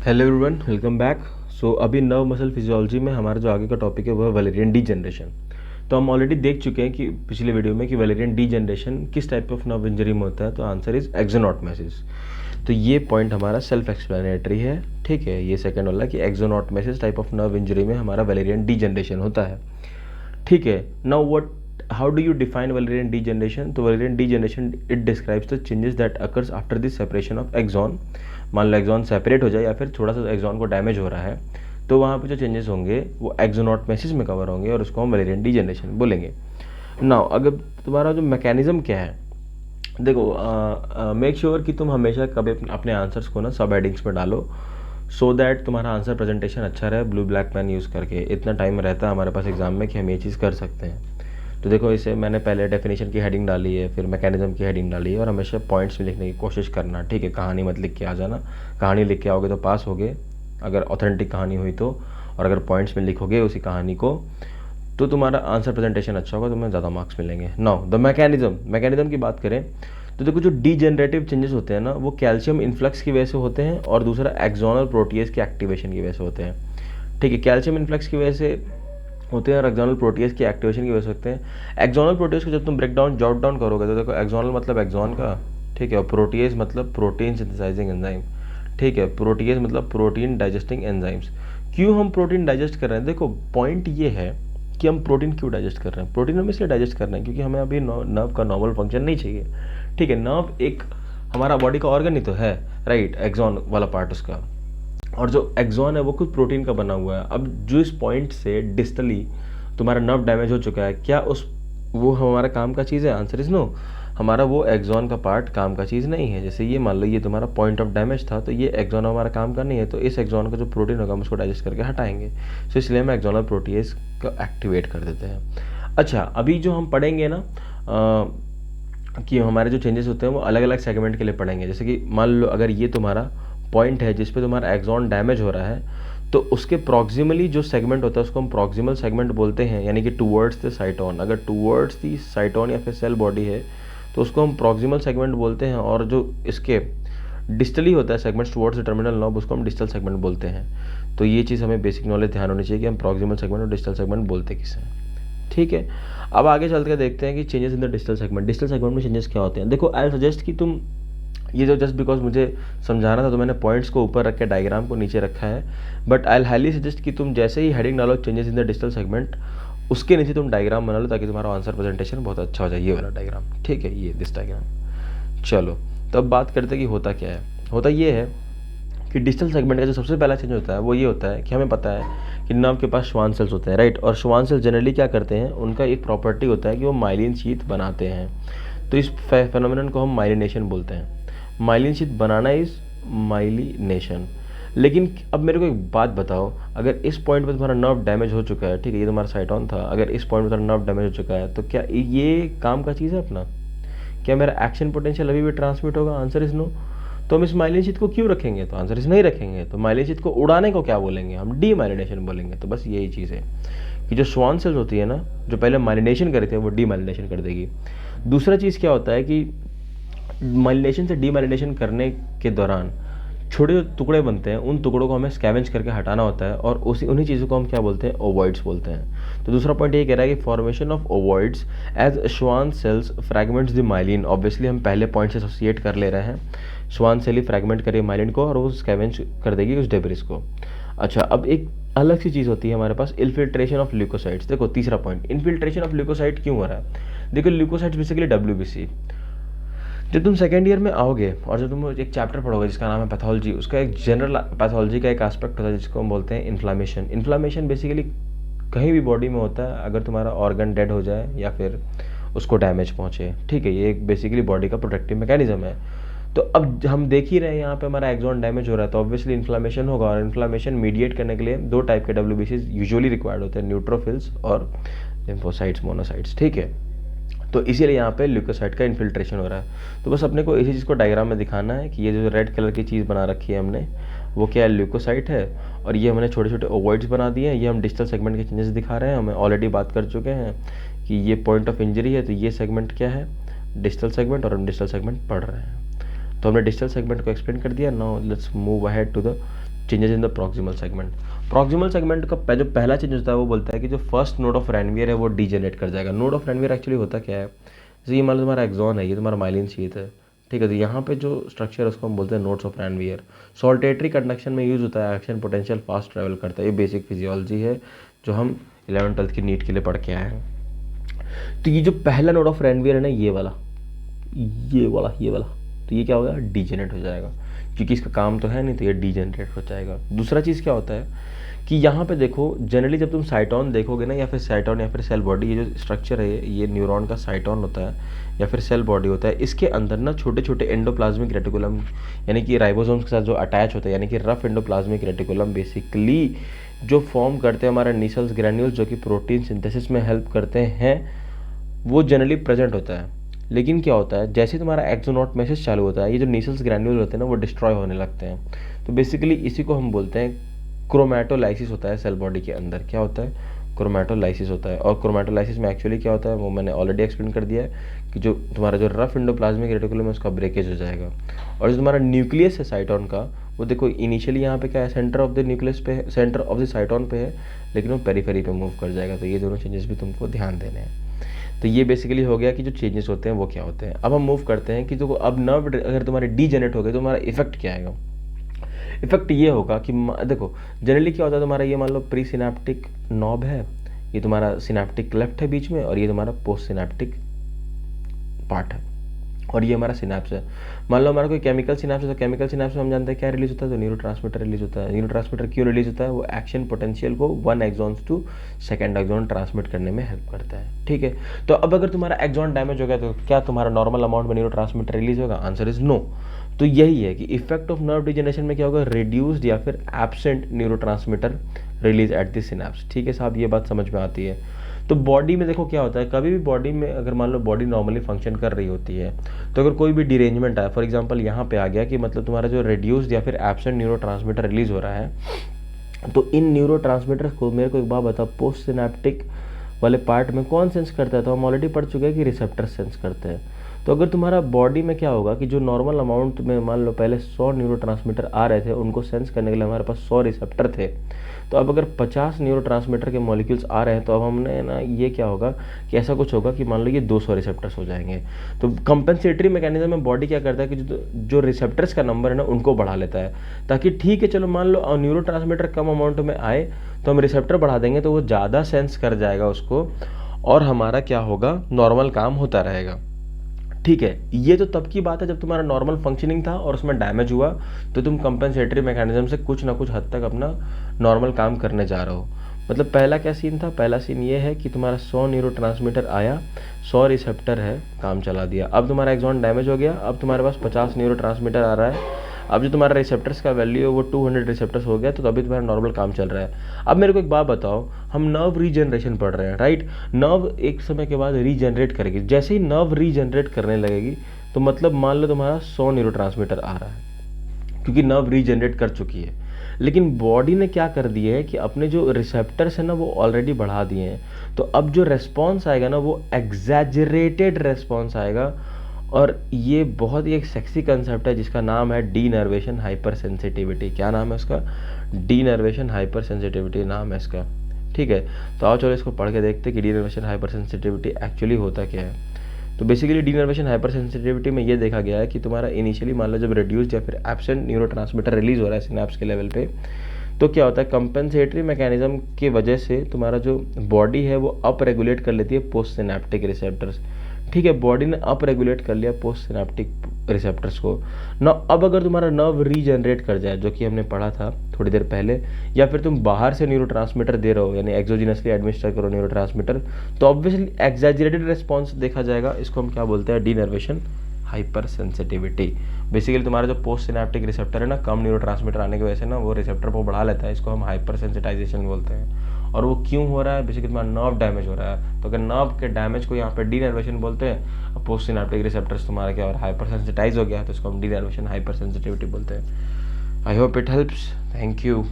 Hello everyone, welcome back. So अभी nerve muscle physiology में हमारा जो आगे का टॉपिक है वो है वैलेरियन डीजनरेशन। तो हम ऑलरेडी देख चुके हैं कि पिछले वीडियो में कि वैलेरियन डीजनरेशन किस टाइप ऑफ नर्व इंजरी में होता है। तो आंसर इज एक्सोनॉटमेसिस। तो ये पॉइंट हमारा सेल्फ एक्सप्लेनेटरी है, ठीक है। ये सेकंड वाला कि axonotmesis type of nerve injury में हमारा वैलेरियन डीजनरेशन होता है, ठीक है। Now what how do you define Wallerian degeneration? तो Wallerian degeneration it describes the changes that occurs after the separation of axon. मान लो एक्सॉन सेपरेट हो जाए या फिर थोड़ा सा एक्सॉन को डैमेज हो रहा है, तो वहाँ पे जो चेंजेस होंगे वो एक्सोनॉटमेसिस में कवर होंगे और उसको हम वैलेरियन डीजनरेशन बोलेंगे। नाउ अगर तुम्हारा जो मैकेनिज्म क्या है, देखो मेक श्योर कि तुम हमेशा कभी अपने आंसर्स को ना सब हेडिंग्स में डालो, सो दैट तुम्हारा आंसर प्रेजेंटेशन अच्छा रहे। ब्लू ब्लैक पेन यूज़ करके इतना टाइम रहता है हमारे पास एग्जाम में कि हम ये चीज़ कर सकते हैं। तो देखो, इसे मैंने पहले डेफिनेशन की हेडिंग डाली है, फिर मैकेनिज्म की हेडिंग डाली है, और हमेशा पॉइंट्स में लिखने की कोशिश करना, ठीक है। कहानी मत लिख के आ जाना। कहानी लिख के आओगे तो पास होगे अगर ऑथेंटिक कहानी हुई तो, और अगर पॉइंट्स में लिखोगे उसी कहानी को तो तुम्हारा आंसर प्रेजेंटेशन अच्छा होगा, तुम्हें ज़्यादा मार्क्स मिलेंगे। नाउ द मैकेनिज्म की बात करें तो देखो, जो डीजेनरेटिव चेंजेस होते हैं ना, वो कैल्शियम इन्फ्लक्स की वजह से होते हैं और दूसरा एक्सोनल प्रोटीएज की एक्टिवेशन की वजह से होते हैं, ठीक है। कैल्शियम इन्फ्लक्स की वजह से होते हैं और एक्सोनल प्रोटीएज की एक्टिवेशन की वजह से होते हैं। एक्सोनल प्रोटीएज को जब तुम ब्रेक डाउन जॉट डाउन करोगे तो देखो, एक्सोनल मतलब एक्सॉन का, ठीक है, और प्रोटीएज मतलब प्रोटीन सिंथेसाइजिंग एंजाइम, ठीक है। प्रोटीएज मतलब प्रोटीन डाइजेस्टिंग एंजाइम्स। क्यों हम प्रोटीन डाइजेस्ट कर रहे हैं? देखो, पॉइंट ये है कि हम प्रोटीन क्यों डाइजेस्ट कर रहे हैं। प्रोटीन हम इसलिए डाइजेस्ट कर रहे हैं क्योंकि हमें अभी नर्व का नॉर्मल फंक्शन नहीं चाहिए, ठीक है। नर्व एक हमारा बॉडी का ऑर्गन ही तो है, राइट, एक्सॉन वाला पार्ट उसका। और जो एक्सॉन है वो खुद प्रोटीन का बना हुआ है। अब जो इस पॉइंट से डिस्टली तुम्हारा नर्व डैमेज हो चुका है, क्या उस वो हमारा काम का चीज़ है? Answer is no. हमारा वो एक्सॉन का पार्ट काम का चीज़ नहीं है। जैसे ये मान लो ये तुम्हारा पॉइंट ऑफ डैमेज था, तो ये एक्सॉन हमारा काम का नहीं है, तो इस एक्सॉन का जो प्रोटीन होगा हम उसको डाइजेस्ट करके हटाएंगे। तो इसलिए हम एक्सॉनल प्रोटीएज को एक्टिवेट कर देते हैं। अच्छा, अभी जो हम पढ़ेंगे ना कि हमारे जो चेंजेस होते हैं वो अलग अलग सेगमेंट के लिए पढ़ेंगे। जैसे कि मान लो अगर ये तुम्हारा पॉइंट है जिस पे तुम्हारा एक्सॉन डैमेज हो रहा है, तो उसके प्रॉक्सिमली जो सेगमेंट होता है उसको हम प्रॉक्सिमल सेगमेंट बोलते हैं, यानी कि टूवर्ड्स द साइटोन। अगर टूवर्ड्स द साइटोन या फिर सेल बॉडी है तो उसको हम प्रॉक्सिमल सेगमेंट बोलते हैं, और जो इसके डिस्टली होता है segments towards the terminal knob, उसको हम डिस्टल सेगमेंट बोलते हैं। तो ये चीज़ हमें बेसिक नॉलेज ध्यान होनी चाहिए कि हम प्रॉक्सिमल सेगमेंट और डिस्टल सेगमेंट बोलते किसे हैं, ठीक है। अब आगे चल के देखते हैं कि changes in the distal segment. Distal segment में चेंजेस क्या होते हैं? देखो, आई सजेस्ट कि तुम ये जो जस्ट बिकॉज मुझे समझाना था तो मैंने पॉइंट्स को ऊपर रख के डायग्राम को नीचे रखा है, बट आई हाईली सजेस्ट कि तुम जैसे ही हेडिंग डालो changes in the digital segment, उसके नीचे तुम डायग्राम बना लो ताकि तुम्हारा आंसर प्रेजेंटेशन बहुत अच्छा हो जाए। ये वाला डायग्राम, ठीक है, ये दिस डायग्राम। चलो, तो अब बात करते हैं कि होता क्या है। होता ये है कि डिजिटल सेगमेंट का जो सबसे पहला चेंज होता है वो ये होता है कि हमें पता है कि नर्व के पास श्वान सेल्स होते हैं, राइट। और श्वान सेल्स जनरली क्या करते हैं, उनका एक प्रॉपर्टी होता है कि वो माइलिन शीथ बनाते हैं। तो इस फेनोमेनन को हम माइलिनेशन बोलते हैं। Myelin sheath banana is myelination. लेकिन अब मेरे को एक बात बताओ, अगर इस पॉइंट पे तुम्हारा नर्व डैमेज हो चुका है, ठीक है, ये तुम्हारा साइटोन था, अगर इस पॉइंट पे तुम्हारा नर्व डैमेज हो चुका है तो क्या ये काम का चीज़ है अपना? क्या मेरा एक्शन पोटेंशियल अभी भी ट्रांसमिट होगा? Answer is no. तो हम इस माइलिन शीथ को क्यों रखेंगे? तो आंसर इज नहीं रखेंगे। तो माइलिन शीथ को उड़ाने को क्या बोलेंगे? हम डीमाइलिनेशन बोलेंगे। तो बस यही चीज़ है कि जो श्वान सेल्स होती है ना, जो पहले माइलिनेशन करे थे वो डीमाइलिनेशन कर देगी। दूसरा चीज़ क्या होता है कि माइलिनेशन से डीमाइलिनेशन करने के दौरान छोटे जो टुकड़े बनते हैं उन टुकड़ों को हमें स्कैवेंज करके हटाना होता है, और उन्हीं चीज़ों को हम क्या बोलते हैं? ओवॉइड्स बोलते हैं। तो दूसरा पॉइंट ये कह रहा है कि formation of ovoids as Schwann cells fragments the myelin. Obviously हम पहले पॉइंट से एसोसिएट कर ले रहे हैं, श्वान सेल ही फ्रैगमेंट करे माइलिन को और वो स्कैवेंज कर देगी उस डेब्रिस को। अच्छा, अब एक अलग सी चीज़ होती है हमारे पास, इन्फिल्ट्रेशन ऑफ ल्यूकोसाइट्स। देखो, तीसरा पॉइंट, इन्फिल्ट्रेशन ऑफ ल्यूकोसाइट क्यों हो रहा है? देखो, ल्यूकोसाइट्स बेसिकली WBC। जब तुम सेकेंड ईयर में आओगे और जब तुम एक चैप्टर पढ़ोगे जिसका नाम है पैथोलॉजी, उसका एक जनरल पैथोलॉजी का एक एस्पेक्ट होता है जिसको हम बोलते हैं इन्फ्लामेशन। इन्फ्लामेशन बेसिकली कहीं भी बॉडी में होता है अगर तुम्हारा ऑर्गन डेड हो जाए या फिर उसको डैमेज पहुंचे, ठीक है। ये एक बेसिकली बॉडी का प्रोटेक्टिव मैकेनिज्म है। तो अब हम देख ही रहे हैं यहाँ पे हमारा एक्सॉन डैमेज हो रहा है, तो ऑब्वियसली इन्फ्लामेशन होगा, और इन्फ्लामेशन मीडिएट करने के लिए दो टाइप के WBCs यूजुअली रिक्वायर्ड होते हैं, न्यूट्रोफिल्स और लिम्फोसाइट्स, मोनोसाइट्स, ठीक है। तो इसीलिए यहाँ पे ल्यूकोसाइट का इन्फिल्ट्रेशन हो रहा है। तो बस अपने को इसी चीज़ को डायग्राम में दिखाना है कि ये जो रेड कलर की चीज़ बना रखी है हमने, वो क्या है? ल्यूकोसाइट है। और ये हमने छोटे छोटे ओवॉइड्स बना दिए हैं। ये हम डिजिटल सेगमेंट के चेंजेस दिखा रहे हैं। हमें ऑलरेडी बात कर चुके हैं कि ये पॉइंट ऑफ इंजरी है, तो ये सेगमेंट क्या है? डिजिटल सेगमेंट, और हम डिजिटल सेगमेंट पढ़ रहे हैं। तो हमने डिजिटल सेगमेंट को एक्सप्लेन कर दिया। Now let's move ahead to the changes in the proximal segment. Proximal segment का जो पहला चेंज होता है वो बोलता है कि जो फर्स्ट नोड ऑफ रैनवियर है वो डीजेनरेट कर जाएगा। नोड ऑफ रैनवियर एक्चुअली होता क्या है, जैसे ये मान लो तुम्हारा एक्सॉन है, ये तुम्हारा माइलिन शीथ है, ठीक है। तो यहाँ पे जो स्ट्रक्चर है उसको हम बोलते हैं nodes of Ranvier. Saltatory conduction में यूज़ होता है, एक्शन पोटेंशियल फास्ट ट्रैवल करता है। ये बेसिक फिजियोलॉजी है जो हम 11th-12th की नीट के लिए पढ़ के आए हैं। तो ये जो पहला नोड ऑफ रैनवियर है ना, ये वाला, तो ये क्या होगा, डीजेनरेट हो जाएगा, क्योंकि इसका काम तो है नहीं, तो ये डीजेनरेट हो जाएगा। दूसरा चीज़ क्या होता है कि यहाँ पे देखो, जनरली जब तुम साइटोन देखोगे ना, या फिर साइटोन या फिर सेल बॉडी, ये जो स्ट्रक्चर है ये न्यूरॉन का साइटोन होता है या फिर सेल बॉडी होता है। इसके अंदर ना छोटे छोटे एंडोप्लाज्मिक रेटिकुलम यानी कि राइबोसोम्स के साथ जो अटैच होता है, यानी कि रफ एंडोप्लाज्मिक रेटिकुलम बेसिकली जो फॉर्म करते हैं हमारे नीसल्स ग्रैन्यूल्स, जो कि प्रोटीन सिंथेसिस में हेल्प करते हैं, वो जनरली प्रेजेंट होता है। लेकिन क्या होता है, जैसे तुम्हारा एक्सोनोट मैसेज चालू होता है, ये जो नीसल्स ग्रैन्यूल होते हैं ना वो डिस्ट्रॉय होने लगते हैं। तो बेसिकली इसी को हम बोलते हैं क्रोमैटोलाइसिस होता है सेल बॉडी के अंदर। क्या होता है, क्रोमैटोलाइसिस होता है। और क्रोमैटोलाइसिस में एक्चुअली क्या होता है वो मैंने ऑलरेडी एक्सप्लेन कर दिया है कि जो तुम्हारा जो रफ एंडोप्लाज्मिक रेटिकुलम है उसका ब्रेकेज हो जाएगा। और जो तुम्हारा न्यूक्लियस है साइटोन का, वो देखो इनिशियली यहाँ पे क्या है, सेंटर ऑफ द न्यूक्लियस पे है, सेंटर ऑफ द साइटोन पे है, लेकिन वो पेरीफेरी पे मूव कर जाएगा। तो ये दोनों चेंजेस भी तुमको ध्यान देने हैं। तो ये बेसिकली हो गया कि जो चेंजेस होते हैं वो क्या होते हैं। अब हम मूव करते हैं कि देखो अब नर्व अगर तुम्हारे डीजेनरेट हो गए तो तुम्हारा इफेक्ट क्या आएगा। इफेक्ट ये होगा कि देखो जनरली क्या होता है, तुम्हारा ये मान लो प्री सिनेप्टिक नॉब है, ये तुम्हारा सिनेप्टिक लेफ्ट है बीच में, और ये तुम्हारा पोस्ट सिनेप्टिक पार्ट है, और ये हमारा सिनेप्स है। मान लो हमारा कोई केमिकल सिनेप्स है, तो केमिकल सिनेप्स में हम जानते हैं क्या रिलीज होता है, तो न्यूरोट्रांसमीटर रिलीज होता है। न्यूरोट्रांसमीटर क्यों रिलीज होता है, वो एक्शन पोटेंशियल को 1 axon to 2nd axon transmit करने में हेल्प करता है, ठीक है। तो अब अगर तुम्हारा एक्सॉन डैमेज हो गया तो क्या तुम्हारा नॉर्मल अमाउंट में न्यूरोट्रांसमीटर रिलीज होगा, आंसर इज नो। तो यही है कि इफेक्ट ऑफ नर्व डिजेनरेशन में क्या होगा, रिड्यूस्ड या फिर absent neurotransmitter release at the synapse, ठीक है साहब, ये बात समझ में आती है। तो बॉडी में देखो क्या होता है, कभी भी बॉडी में अगर मान लो बॉडी नॉर्मली फंक्शन कर रही होती है, तो अगर कोई भी डिरेंजमेंट आया, फॉर एग्जांपल यहाँ पे आ गया कि मतलब तुम्हारा जो रिड्यूस्ड या फिर एब्सेंट न्यूरोट्रांसमीटर रिलीज हो रहा है, तो इन न्यूरोट्रांसमीटर्स को मेरे को एक बात बताओ, पोस्ट सिनेप्टिक वाले पार्ट में कौन सेंस करता है, तो हम ऑलरेडी पढ़ चुके हैं कि रिसेप्टर सेंस करते हैं। तो अगर तुम्हारा बॉडी में क्या होगा कि जो नॉर्मल अमाउंट में मान लो पहले 100 न्यूरोट्रांसमीटर आ रहे थे, उनको सेंस करने के लिए हमारे पास 100 रिसेप्टर थे, तो अब अगर 50 न्यूरोट्रांसमीटर के मॉलिक्यूल्स आ रहे हैं, तो अब हमने ना ये क्या होगा कि ऐसा कुछ होगा कि मान लो ये 200 रिसेप्टर्स हो जाएंगे। तो कंपेंसेटरी मैकेनिज्म में बॉडी क्या करता है कि जो रिसेप्टर्स का नंबर है ना उनको बढ़ा लेता है, ताकि ठीक है चलो मान लो न्यूरोट्रांसमीटर कम अमाउंट में आए तो हम रिसेप्टर बढ़ा देंगे, तो वो ज़्यादा सेंस कर जाएगा उसको, और हमारा क्या होगा, नॉर्मल काम होता रहेगा, ठीक है। ये तो तब की बात है जब तुम्हारा नॉर्मल फंक्शनिंग था और उसमें डैमेज हुआ, तो तुम कंपेंसेटरी मैकेनिज्म से कुछ ना कुछ हद तक अपना नॉर्मल काम करने जा रहे हो। मतलब पहला क्या सीन था, पहला सीन ये है कि तुम्हारा 100 न्यूरोट्रांसमीटर आया, 100 रिसेप्टर है, काम चला दिया। अब तुम्हारा एक्सॉन डैमेज हो गया, अब तुम्हारे पास 50 न्यूरोट्रांसमीटर आ रहा है, अब जो तुम्हारा रिसेप्टर्स का वैल्यू है वो 200 रिसेप्टर्स हो गया, तो अभी तुम्हारा नॉर्मल काम चल रहा है। अब मेरे को एक बात बताओ, हम नर्व रीजनरेशन पढ़ रहे हैं, राइट। नर्व एक समय के बाद रीजनरेट करेगी, जैसे ही नर्व रीजनरेट करने लगेगी तो मतलब मान लो तुम्हारा 100 न्यूरोट्रांसमीटर आ रहा है, क्योंकि नर्व रीजनरेट कर चुकी है। लेकिन बॉडी ने क्या कर दिया है कि अपने जो रिसेप्टर्स हैं ना वो ऑलरेडी बढ़ा दिए हैं, तो अब जो रेस्पॉन्स आएगा ना वो एग्जैजरेटेड रेस्पॉन्स आएगा। और ये बहुत ही एक सेक्सी कंसेप्ट है जिसका नाम है डीनर्वेशन हाइपर सेंसिटिविटी। क्या नाम है उसका, डीनर्वेशन हाइपर सेंसिटिविटी नाम है इसका, ठीक है। तो आओ चलो इसको पढ़ के देखते कि डीनर्वेशन हाइपर सेंसिटिविटी एक्चुअली होता क्या है। तो बेसिकली डीनर्वेशन हाइपर सेंसिटिविटी में ये देखा गया है कि तुम्हारा इनिशियली मान लो जब रिड्यूस्ड या फिर एब्सेंट न्यूरोट्रांसमीटर रिलीज हो रहा है सिनेप्स के लेवल पे, तो क्या होता है, कंपेंसेटरी मैकेनिज्म की वजह से तुम्हारा जो बॉडी है वो अप रेगुलेट कर लेती है पोस्ट सिनेप्टिक रिसेप्टर्स, ठीक है। बॉडी ने अप रेगुलेट कर लिया पोस्ट सिनेप्टिक रिसेप्टर्स को ना। अब अगर तुम्हारा नर्व रीजनरेट कर जाए, जो कि हमने पढ़ा था थोड़ी देर पहले, या फिर तुम बाहर से न्यूरोट्रांसमीटर दे रहे हो, यानी एक्सोजिनसली एडमिनिस्टर करो न्यूरोट्रांसमीटर, तो ऑब्वियसली एक्सैजरेटेड रिस्पॉन्स देखा जाएगा। इसको हम क्या बोलते हैं, डीनर्वेशन हाइपर सेंसिटिविटी। बेसिकली तुम्हारा जो पोस्ट सिनेप्टिक रिसेप्टर है ना, कम न्यूरोट्रांसमीटर आने की वजह से ना वो रिसेप्टर को बढ़ा लेता है, इसको हम हाइपर सेंसिटाइजेशन बोलते हैं। और वो क्यों हो रहा है, बेसिकली तुम्हारा नर्व डैमेज हो रहा है, तो अगर नर्व के डैमेज को यहाँ पे डीनर्वेशन बोलते हैं, और पोस्ट सिनेप्टिक रिसेप्टर्स तुम्हारा क्या और हाइपर सेंसिटाइज हो गया, तो इसको हम डीनर्वेशन हाइपर सेंसिटिविटी बोलते हैं। I hope it helps, thank you.